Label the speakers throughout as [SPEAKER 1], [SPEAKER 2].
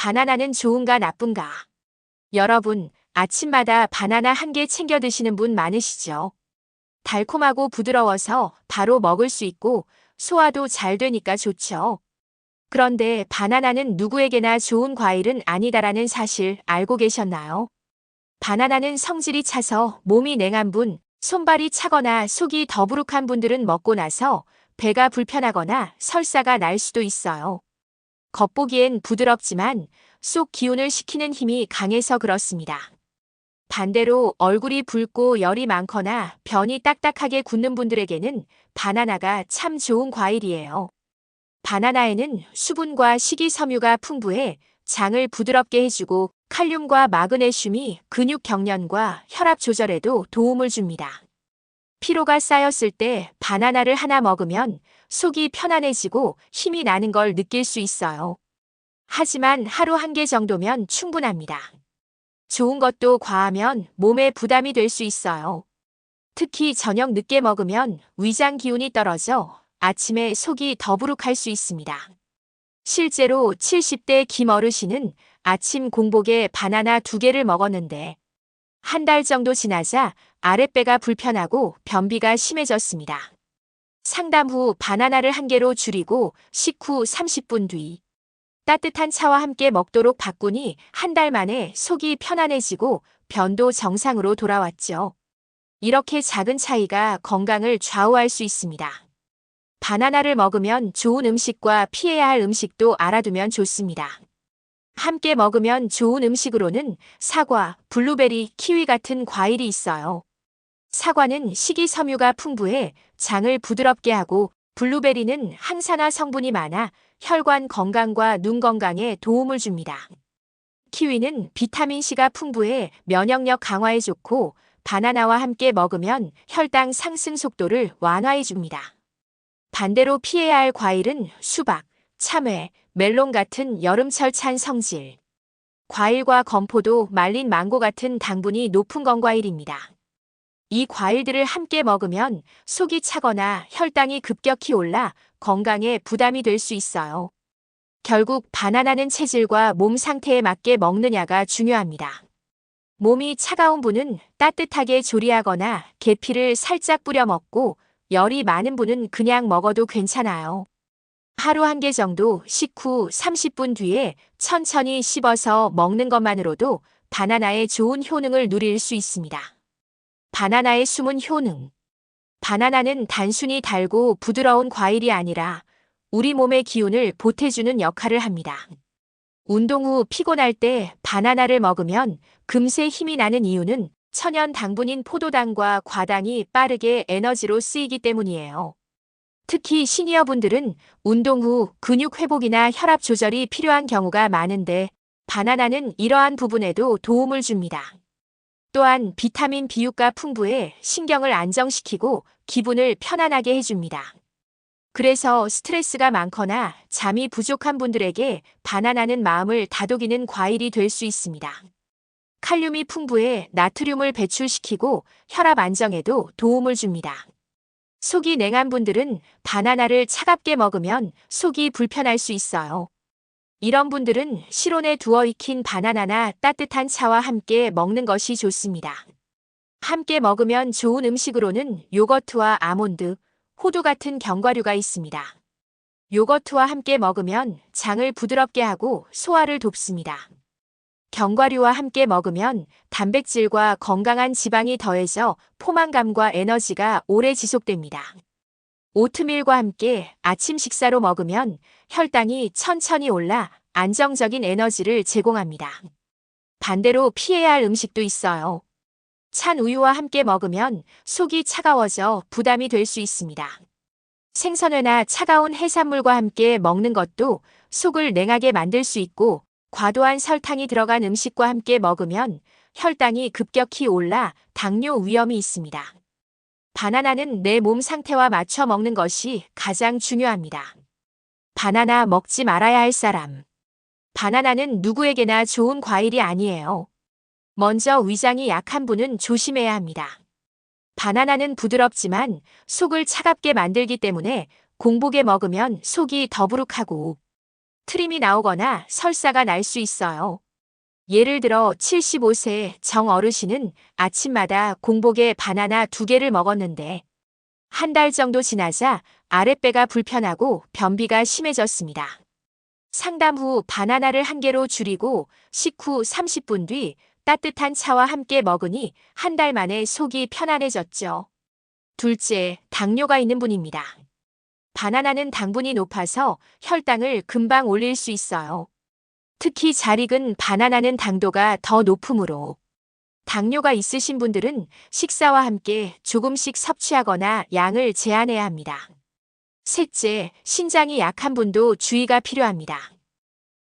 [SPEAKER 1] 바나나는 좋은가 나쁜가? 여러분, 아침마다 바나나 한 개 챙겨 드시는 분 많으시죠? 달콤하고 부드러워서 바로 먹을 수 있고 소화도 잘 되니까 좋죠. 그런데 바나나는 누구에게나 좋은 과일은 아니다라는 사실 알고 계셨나요? 바나나는 성질이 차서 몸이 냉한 분, 손발이 차거나 속이 더부룩한 분들은 먹고 나서 배가 불편하거나 설사가 날 수도 있어요. 겉보기엔 부드럽지만 속 기운을 식히는 힘이 강해서 그렇습니다. 반대로 얼굴이 붉고 열이 많거나 변이 딱딱하게 굳는 분들에게는 바나나가 참 좋은 과일이에요. 바나나에는 수분과 식이섬유가 풍부해 장을 부드럽게 해주고 칼륨과 마그네슘이 근육 경련과 혈압 조절에도 도움을 줍니다. 피로가 쌓였을 때 바나나를 하나 먹으면 속이 편안해지고 힘이 나는 걸 느낄 수 있어요. 하지만 하루 한 개 정도면 충분합니다. 좋은 것도 과하면 몸에 부담이 될 수 있어요. 특히 저녁 늦게 먹으면 위장 기운이 떨어져 아침에 속이 더부룩할 수 있습니다. 실제로 70대 김 어르신은 아침 공복에 바나나 2개를 먹었는데 한 달 정도 지나자 아랫배가 불편하고 변비가 심해졌습니다. 상담 후 바나나를 1개로 줄이고 식후 30분 뒤 따뜻한 차와 함께 먹도록 바꾸니 한 달 만에 속이 편안해지고 변도 정상으로 돌아왔죠. 이렇게 작은 차이가 건강을 좌우할 수 있습니다. 바나나를 먹으면 좋은 음식과 피해야 할 음식도 알아두면 좋습니다. 함께 먹으면 좋은 음식으로는 사과, 블루베리, 키위 같은 과일이 있어요. 사과는 식이섬유가 풍부해 장을 부드럽게 하고 블루베리는 항산화 성분이 많아 혈관 건강과 눈 건강에 도움을 줍니다. 키위는 비타민C가 풍부해 면역력 강화에 좋고 바나나와 함께 먹으면 혈당 상승 속도를 완화해 줍니다. 반대로 피해야 할 과일은 수박, 참외, 멜론 같은 여름철 찬 성질. 과일과 건포도 말린 망고 같은 당분이 높은 건과일입니다. 이 과일들을 함께 먹으면 속이 차거나 혈당이 급격히 올라 건강에 부담이 될 수 있어요. 결국 바나나는 체질과 몸 상태에 맞게 먹느냐가 중요합니다. 몸이 차가운 분은 따뜻하게 조리하거나 계피를 살짝 뿌려 먹고 열이 많은 분은 그냥 먹어도 괜찮아요. 하루 1개 정도 식후 30분 뒤에 천천히 씹어서 먹는 것만으로도 바나나의 좋은 효능을 누릴 수 있습니다. 바나나의 숨은 효능. 바나나는 단순히 달고 부드러운 과일이 아니라 우리 몸의 기운을 보태주는 역할을 합니다. 운동 후 피곤할 때 바나나를 먹으면 금세 힘이 나는 이유는 천연 당분인 포도당과 과당이 빠르게 에너지로 쓰이기 때문이에요. 특히 시니어분들은 운동 후 근육 회복이나 혈압 조절이 필요한 경우가 많은데 바나나는 이러한 부분에도 도움을 줍니다. 또한 비타민 B6가 풍부해 신경을 안정시키고 기분을 편안하게 해줍니다. 그래서 스트레스가 많거나 잠이 부족한 분들에게 바나나는 마음을 다독이는 과일이 될 수 있습니다. 칼륨이 풍부해 나트륨을 배출시키고 혈압 안정에도 도움을 줍니다. 속이 냉한 분들은 바나나를 차갑게 먹으면 속이 불편할 수 있어요. 이런 분들은 실온에 두어 익힌 바나나나 따뜻한 차와 함께 먹는 것이 좋습니다. 함께 먹으면 좋은 음식으로는 요거트와 아몬드, 호두 같은 견과류가 있습니다. 요거트와 함께 먹으면 장을 부드럽게 하고 소화를 돕습니다. 견과류와 함께 먹으면 단백질과 건강한 지방이 더해져 포만감과 에너지가 오래 지속됩니다. 오트밀과 함께 아침 식사로 먹으면 혈당이 천천히 올라 안정적인 에너지를 제공합니다. 반대로 피해야 할 음식도 있어요. 찬 우유와 함께 먹으면 속이 차가워져 부담이 될 수 있습니다. 생선회나 차가운 해산물과 함께 먹는 것도 속을 냉하게 만들 수 있고 과도한 설탕이 들어간 음식과 함께 먹으면 혈당이 급격히 올라 당뇨 위험이 있습니다. 바나나는 내 몸 상태와 맞춰 먹는 것이 가장 중요합니다. 바나나 먹지 말아야 할 사람. 바나나는 누구에게나 좋은 과일이 아니에요. 먼저 위장이 약한 분은 조심해야 합니다. 바나나는 부드럽지만 속을 차갑게 만들기 때문에 공복에 먹으면 속이 더부룩하고 트림이 나오거나 설사가 날 수 있어요. 예를 들어 75세 정 어르신은 아침마다 공복에 바나나 2개를 먹었는데 한 달 정도 지나자 아랫배가 불편하고 변비가 심해졌습니다. 상담 후 바나나를 1개로 줄이고 식후 30분 뒤 따뜻한 차와 함께 먹으니 한 달 만에 속이 편안해졌죠. 둘째, 당뇨가 있는 분입니다. 바나나는 당분이 높아서 혈당을 금방 올릴 수 있어요. 특히 잘 익은 바나나는 당도가 더 높으므로 당뇨가 있으신 분들은 식사와 함께 조금씩 섭취하거나 양을 제한해야 합니다. 셋째, 신장이 약한 분도 주의가 필요합니다.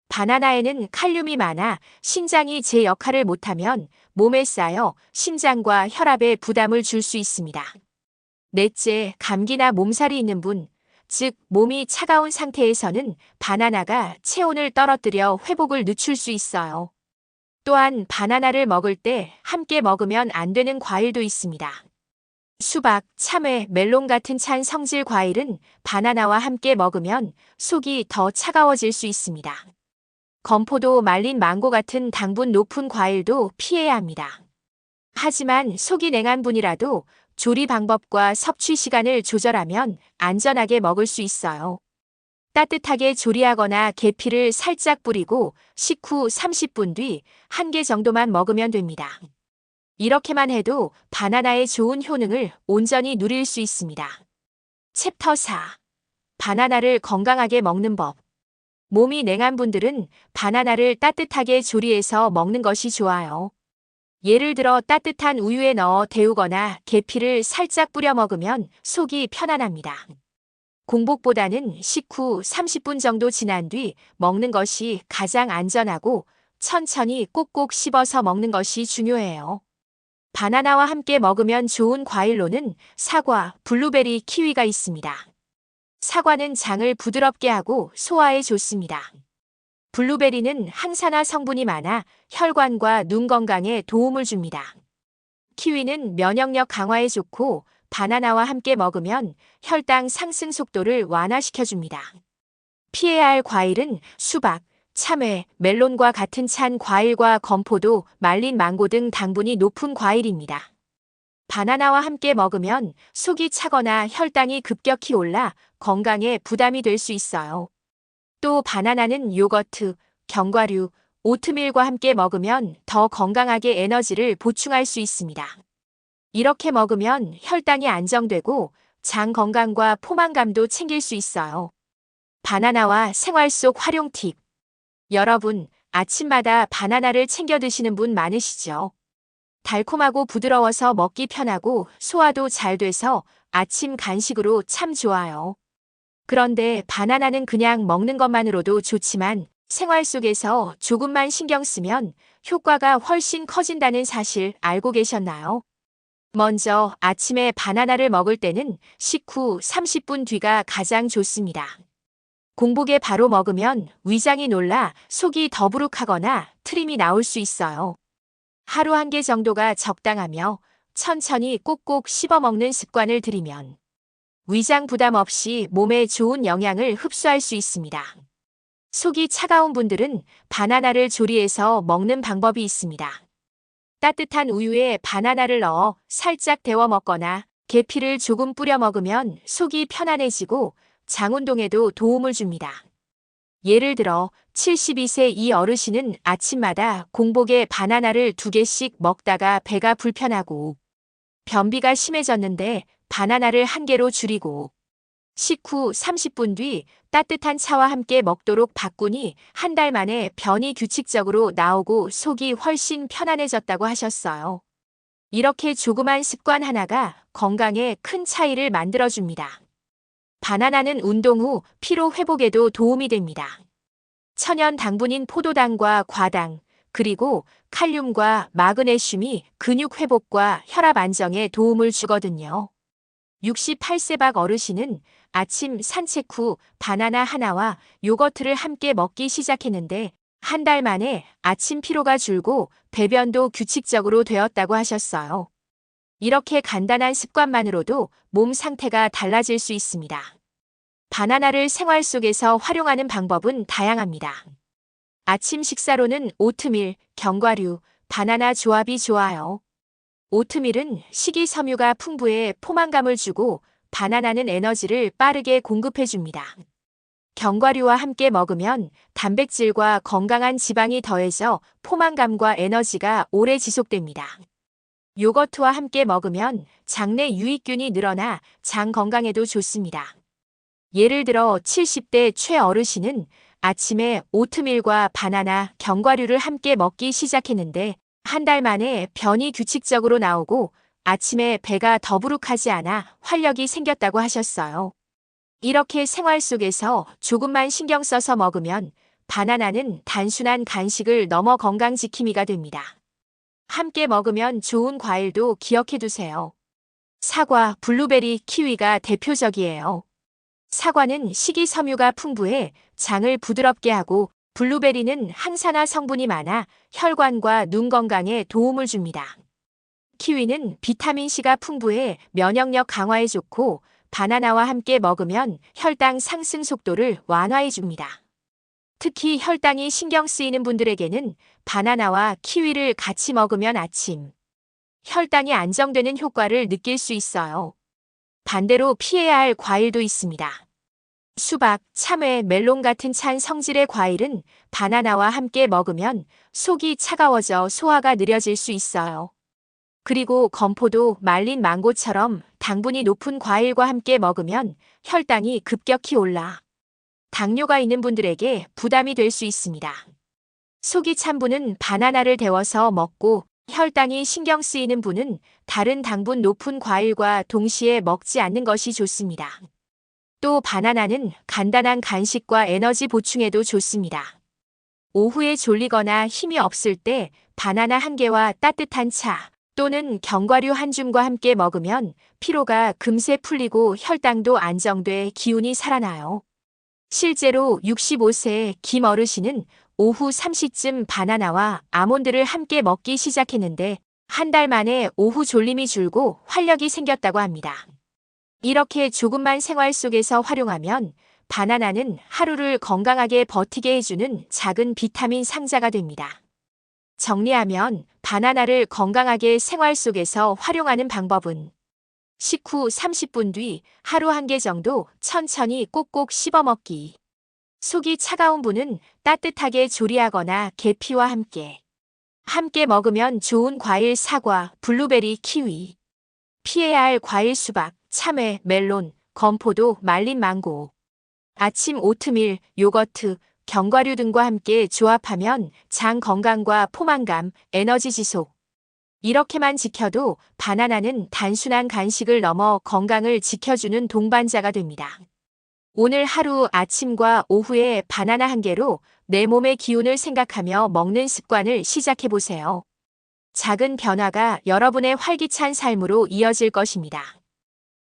[SPEAKER 1] 바나나에는 칼륨이 많아 신장이 제 역할을 못하면 몸에 쌓여 심장과 혈압에 부담을 줄 수 있습니다. 넷째, 감기나 몸살이 있는 분, 즉 몸이 차가운 상태에서는 바나나가 체온을 떨어뜨려 회복을 늦출 수 있어요. 또한 바나나를 먹을 때 함께 먹으면 안 되는 과일도 있습니다. 수박, 참외, 멜론 같은 찬 성질 과일은 바나나와 함께 먹으면 속이 더 차가워질 수 있습니다. 건포도, 말린 망고 같은 당분 높은 과일도 피해야 합니다. 하지만 속이 냉한 분이라도 조리 방법과 섭취 시간을 조절하면 안전하게 먹을 수 있어요. 따뜻하게 조리하거나 계피를 살짝 뿌리고 식후 30분 뒤 1개 정도만 먹으면 됩니다. 이렇게만 해도 바나나의 좋은 효능을 온전히 누릴 수 있습니다. 챕터 4. 바나나를 건강하게 먹는 법. 몸이 냉한 분들은 바나나를 따뜻하게 조리해서 먹는 것이 좋아요. 예를 들어 따뜻한 우유에 넣어 데우거나 계피를 살짝 뿌려 먹으면 속이 편안합니다. 공복보다는 식후 30분 정도 지난 뒤 먹는 것이 가장 안전하고 천천히 꼭꼭 씹어서 먹는 것이 중요해요. 바나나와 함께 먹으면 좋은 과일로는 사과, 블루베리, 키위가 있습니다. 사과는 장을 부드럽게 하고 소화에 좋습니다. 블루베리는 항산화 성분이 많아 혈관과 눈 건강에 도움을 줍니다. 키위는 면역력 강화에 좋고 바나나와 함께 먹으면 혈당 상승 속도를 완화시켜줍니다. 피해야 할 과일은 수박, 참외, 멜론과 같은 찬 과일과 건포도, 말린 망고 등 당분이 높은 과일입니다. 바나나와 함께 먹으면 속이 차거나 혈당이 급격히 올라 건강에 부담이 될 수 있어요. 또 바나나는 요거트, 견과류, 오트밀과 함께 먹으면 더 건강하게 에너지를 보충할 수 있습니다. 이렇게 먹으면 혈당이 안정되고 장 건강과 포만감도 챙길 수 있어요. 바나나와 생활 속 활용 팁. 여러분, 아침마다 바나나를 챙겨 드시는 분 많으시죠? 달콤하고 부드러워서 먹기 편하고 소화도 잘 돼서 아침 간식으로 참 좋아요. 그런데 바나나는 그냥 먹는 것만으로도 좋지만 생활 속에서 조금만 신경 쓰면 효과가 훨씬 커진다는 사실 알고 계셨나요? 먼저 아침에 바나나를 먹을 때는 식후 30분 뒤가 가장 좋습니다. 공복에 바로 먹으면 위장이 놀라 속이 더부룩하거나 트림이 나올 수 있어요. 하루 1개 정도가 적당하며 천천히 꼭꼭 씹어 먹는 습관을 들이면 위장 부담 없이 몸에 좋은 영양을 흡수할 수 있습니다. 속이 차가운 분들은 바나나를 조리해서 먹는 방법이 있습니다. 따뜻한 우유에 바나나를 넣어 살짝 데워 먹거나 계피를 조금 뿌려 먹으면 속이 편안해지고 장 운동에도 도움을 줍니다. 예를 들어 72세 이 어르신은 아침마다 공복에 바나나를 2개씩 먹다가 배가 불편하고 변비가 심해졌는데 바나나를 1개로 줄이고 식후 30분 뒤 따뜻한 차와 함께 먹도록 바꾸니 한 달 만에 변이 규칙적으로 나오고 속이 훨씬 편안해졌다고 하셨어요. 이렇게 조그만 습관 하나가 건강에 큰 차이를 만들어줍니다. 바나나는 운동 후 피로 회복에도 도움이 됩니다. 천연 당분인 포도당과 과당, 그리고 칼륨과 마그네슘이 근육 회복과 혈압 안정에 도움을 주거든요. 68세 박 어르신은 아침 산책 후 바나나 하나와 요거트를 함께 먹기 시작했는데 한 달 만에 아침 피로가 줄고 배변도 규칙적으로 되었다고 하셨어요. 이렇게 간단한 습관만으로도 몸 상태가 달라질 수 있습니다. 바나나를 생활 속에서 활용하는 방법은 다양합니다. 아침 식사로는 오트밀, 견과류, 바나나 조합이 좋아요. 오트밀은 식이섬유가 풍부해 포만감을 주고 바나나는 에너지를 빠르게 공급해줍니다. 견과류와 함께 먹으면 단백질과 건강한 지방이 더해져 포만감과 에너지가 오래 지속됩니다. 요거트와 함께 먹으면 장내 유익균이 늘어나 장 건강에도 좋습니다. 예를 들어 70대 최어르신은 아침에 오트밀과 바나나, 견과류를 함께 먹기 시작했는데 한 달 만에 변이 규칙적으로 나오고 아침에 배가 더부룩하지 않아 활력이 생겼다고 하셨어요. 이렇게 생활 속에서 조금만 신경 써서 먹으면 바나나는 단순한 간식을 넘어 건강지킴이가 됩니다. 함께 먹으면 좋은 과일도 기억해 두세요. 사과, 블루베리, 키위가 대표적이에요. 사과는 식이섬유가 풍부해 장을 부드럽게 하고 블루베리는 항산화 성분이 많아 혈관과 눈 건강에 도움을 줍니다. 키위는 비타민C가 풍부해 면역력 강화에 좋고 바나나와 함께 먹으면 혈당 상승 속도를 완화해 줍니다. 특히 혈당이 신경 쓰이는 분들에게는 바나나와 키위를 같이 먹으면 아침 혈당이 안정되는 효과를 느낄 수 있어요. 반대로 피해야 할 과일도 있습니다. 수박, 참외, 멜론 같은 찬 성질의 과일은 바나나와 함께 먹으면 속이 차가워져 소화가 느려질 수 있어요. 그리고 건포도, 말린 망고처럼 당분이 높은 과일과 함께 먹으면 혈당이 급격히 올라 당뇨가 있는 분들에게 부담이 될 수 있습니다. 속이 찬 분은 바나나를 데워서 먹고 혈당이 신경 쓰이는 분은 다른 당분 높은 과일과 동시에 먹지 않는 것이 좋습니다. 또 바나나는 간단한 간식과 에너지 보충에도 좋습니다. 오후에 졸리거나 힘이 없을 때 바나나 한 개와 따뜻한 차 또는 견과류 한 줌과 함께 먹으면 피로가 금세 풀리고 혈당도 안정돼 기운이 살아나요. 실제로 65세의 김 어르신은 오후 3시쯤 바나나와 아몬드를 함께 먹기 시작했는데 한 달 만에 오후 졸림이 줄고 활력이 생겼다고 합니다. 이렇게 조금만 생활 속에서 활용하면 바나나는 하루를 건강하게 버티게 해주는 작은 비타민 상자가 됩니다. 정리하면 바나나를 건강하게 생활 속에서 활용하는 방법은 식후 30분 뒤 하루 한 개 정도 천천히 꼭꼭 씹어 먹기. 속이 차가운 분은 따뜻하게 조리하거나 계피와 함께 먹으면 좋은 과일 사과, 블루베리, 키위. 피해야 할 과일 수박, 참외, 멜론, 건포도, 말린 망고. 아침 오트밀, 요거트, 견과류 등과 함께 조합하면 장 건강과 포만감, 에너지 지속. 이렇게만 지켜도 바나나는 단순한 간식을 넘어 건강을 지켜주는 동반자가 됩니다. 오늘 하루 아침과 오후에 바나나 한 개로 내 몸의 기운을 생각하며 먹는 습관을 시작해보세요. 작은 변화가 여러분의 활기찬 삶으로 이어질 것입니다.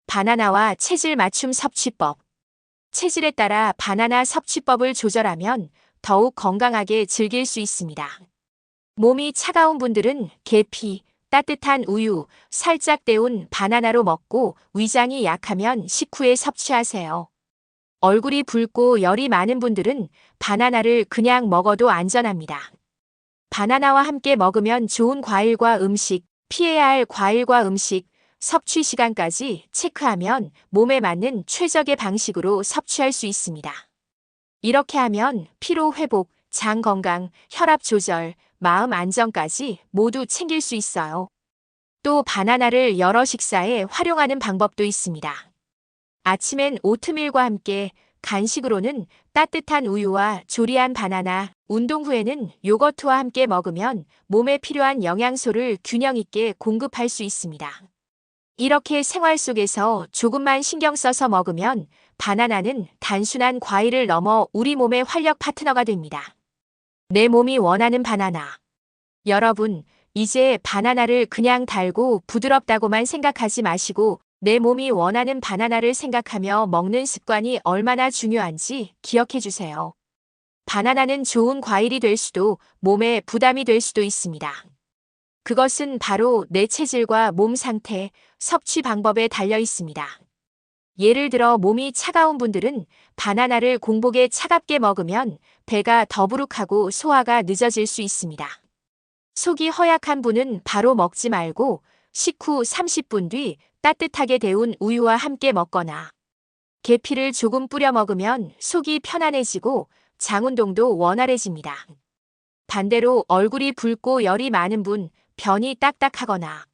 [SPEAKER 1] 바나나와 체질 맞춤 섭취법. 체질에 따라 바나나 섭취법을 조절하면 더욱 건강하게 즐길 수 있습니다. 몸이 차가운 분들은 계피, 따뜻한 우유, 살짝 데운 바나나로 먹고 위장이 약하면 식후에 섭취하세요. 얼굴이 붉고 열이 많은 분들은 바나나를 그냥 먹어도 안전합니다. 바나나와 함께 먹으면 좋은 과일과 음식, 피해야 할 과일과 음식, 섭취 시간까지 체크하면 몸에 맞는 최적의 방식으로 섭취할 수 있습니다. 이렇게 하면 피로 회복, 장 건강, 혈압 조절, 마음 안정까지 모두 챙길 수 있어요. 또 바나나를 여러 식사에 활용하는 방법도 있습니다. 아침엔 오트밀과 함께, 간식으로는 따뜻한 우유와 조리한 바나나, 운동 후에는 요거트와 함께 먹으면 몸에 필요한 영양소를 균형 있게 공급할 수 있습니다. 이렇게 생활 속에서 조금만 신경 써서 먹으면 바나나는 단순한 과일을 넘어 우리 몸의 활력 파트너가 됩니다. 내 몸이 원하는 바나나. 여러분, 이제 바나나를 그냥 달고 부드럽다고만 생각하지 마시고 내 몸이 원하는 바나나를 생각하며 먹는 습관이 얼마나 중요한지 기억해 주세요. 바나나는 좋은 과일이 될 수도 몸에 부담이 될 수도 있습니다. 그것은 바로 내 체질과 몸 상태, 섭취 방법에 달려 있습니다. 예를 들어 몸이 차가운 분들은 바나나를 공복에 차갑게 먹으면 배가 더부룩하고 소화가 늦어질 수 있습니다. 속이 허약한 분은 바로 먹지 말고 식후 30분 뒤 따뜻하게 데운 우유와 함께 먹거나 계피를 조금 뿌려 먹으면 속이 편안해지고 장 운동도 원활해집니다. 반대로 얼굴이 붉고 열이 많은 분, 변이 딱딱하거나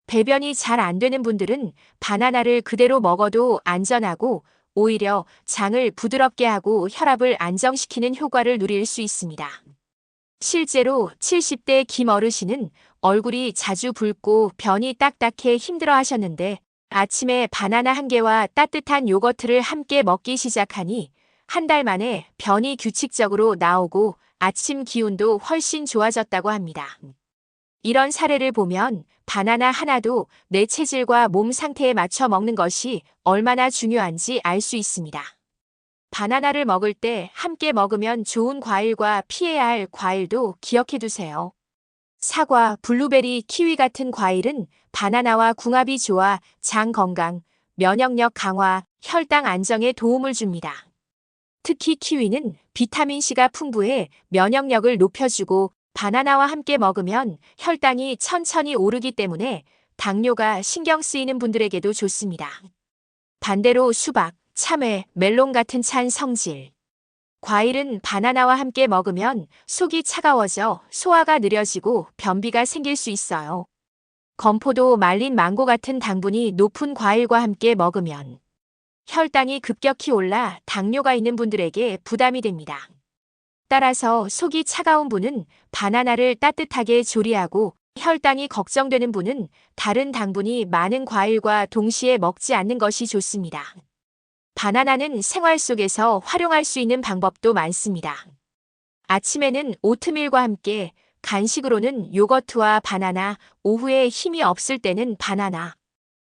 [SPEAKER 1] 배변이 잘 안 되는 분들은 바나나를 그대로 먹어도 안전하고 오히려 장을 부드럽게 하고 혈압을 안정시키는 효과를 누릴 수 있습니다. 실제로 70대 김 어르신은 얼굴이 자주 붉고 변이 딱딱해 힘들어 하셨는데 아침에 바나나 한 개와 따뜻한 요거트를 함께 먹기 시작하니 한 달 만에 변이 규칙적으로 나오고 아침 기운도 훨씬 좋아졌다고 합니다. 이런 사례를 보면 바나나 하나도 내 체질과 몸 상태에 맞춰 먹는 것이 얼마나 중요한지 알 수 있습니다. 바나나를 먹을 때 함께 먹으면 좋은 과일과 피해야 할 과일도 기억해 두세요. 사과, 블루베리, 키위 같은 과일은 바나나와 궁합이 좋아 장 건강, 면역력 강화, 혈당 안정에 도움을 줍니다. 특히 키위는 비타민C가 풍부해 면역력을 높여주고 바나나와 함께 먹으면 혈당이 천천히 오르기 때문에 당뇨가 신경 쓰이는 분들에게도 좋습니다. 반대로 수박, 참외, 멜론 같은 찬 성질 과일은 바나나와 함께 먹으면 속이 차가워져 소화가 느려지고 변비가 생길 수 있어요. 건포도 말린 망고 같은 당분이 높은 과일과 함께 먹으면 혈당이 급격히 올라 당뇨가 있는 분들에게 부담이 됩니다. 따라서 속이 차가운 분은 바나나를 따뜻하게 조리하고 혈당이 걱정되는 분은 다른 당분이 많은 과일과 동시에 먹지 않는 것이 좋습니다. 바나나는 생활 속에서 활용할 수 있는 방법도 많습니다. 아침에는 오트밀과 함께, 간식으로는 요거트와 바나나, 오후에 힘이 없을 때는 바나나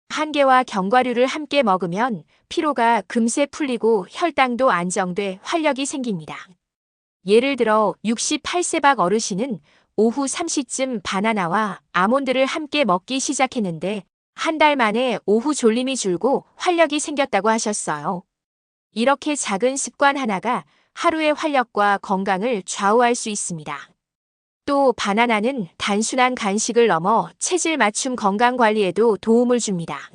[SPEAKER 1] 한 개와 견과류를 함께 먹으면 피로가 금세 풀리고 혈당도 안정돼 활력이 생깁니다. 예를 들어 68세 박 어르신은 오후 3시쯤 바나나와 아몬드를 함께 먹기 시작했는데 한 달 만에 오후 졸림이 줄고 활력이 생겼다고 하셨어요. 이렇게 작은 습관 하나가 하루의 활력과 건강을 좌우할 수 있습니다. 또 바나나는 단순한 간식을 넘어 체질 맞춤 건강 관리에도 도움을 줍니다.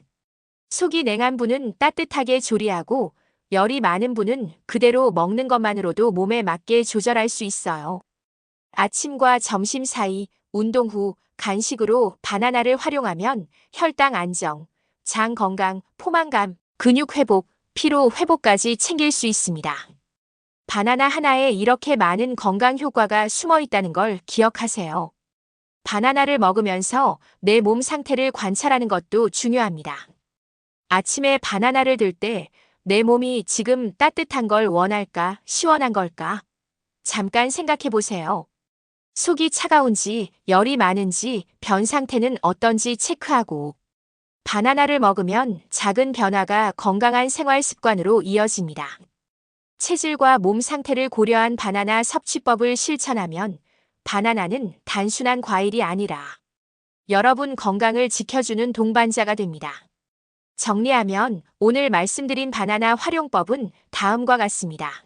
[SPEAKER 1] 속이 냉한 분은 따뜻하게 조리하고 열이 많은 분은 그대로 먹는 것만으로도 몸에 맞게 조절할 수 있어요. 아침과 점심 사이, 운동 후 간식으로 바나나를 활용하면 혈당 안정, 장 건강, 포만감, 근육 회복, 피로 회복까지 챙길 수 있습니다. 바나나 하나에 이렇게 많은 건강 효과가 숨어 있다는 걸 기억하세요. 바나나를 먹으면서 내 몸 상태를 관찰하는 것도 중요합니다. 아침에 바나나를 들 때 내 몸이 지금 따뜻한 걸 원할까, 시원한 걸까? 잠깐 생각해 보세요. 속이 차가운지, 열이 많은지, 변 상태는 어떤지 체크하고 바나나를 먹으면 작은 변화가 건강한 생활 습관으로 이어집니다. 체질과 몸 상태를 고려한 바나나 섭취법을 실천하면 바나나는 단순한 과일이 아니라 여러분 건강을 지켜주는 동반자가 됩니다. 정리하면 오늘 말씀드린 바나나 활용법은 다음과 같습니다.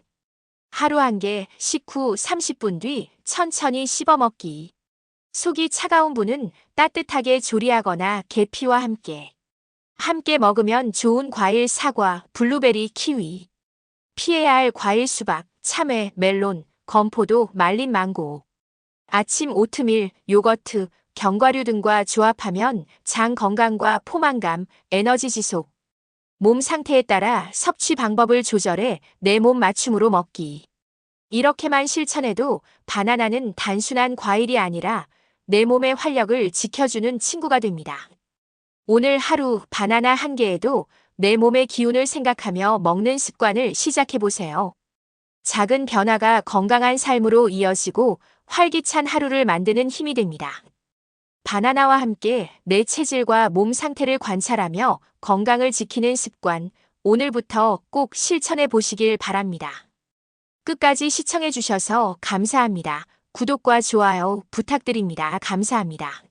[SPEAKER 1] 하루 한 개, 식후 30분 뒤 천천히 씹어 먹기. 속이 차가운 분은 따뜻하게 조리하거나 계피와 함께 먹으면 좋은 과일 사과, 블루베리, 키위. 피해야 할 과일 수박, 참외, 멜론, 건포도, 말린 망고. 아침 오트밀, 요거트, 견과류 등과 조합하면 장 건강과 포만감, 에너지 지속. 몸 상태에 따라 섭취 방법을 조절해 내 몸 맞춤으로 먹기. 이렇게만 실천해도 바나나는 단순한 과일이 아니라 내 몸의 활력을 지켜주는 친구가 됩니다. 오늘 하루 바나나 한 개에도 내 몸의 기운을 생각하며 먹는 습관을 시작해보세요. 작은 변화가 건강한 삶으로 이어지고 활기찬 하루를 만드는 힘이 됩니다. 바나나와 함께 내 체질과 몸 상태를 관찰하며 건강을 지키는 습관, 오늘부터 꼭 실천해 보시길 바랍니다. 끝까지 시청해 주셔서 감사합니다. 구독과 좋아요 부탁드립니다. 감사합니다.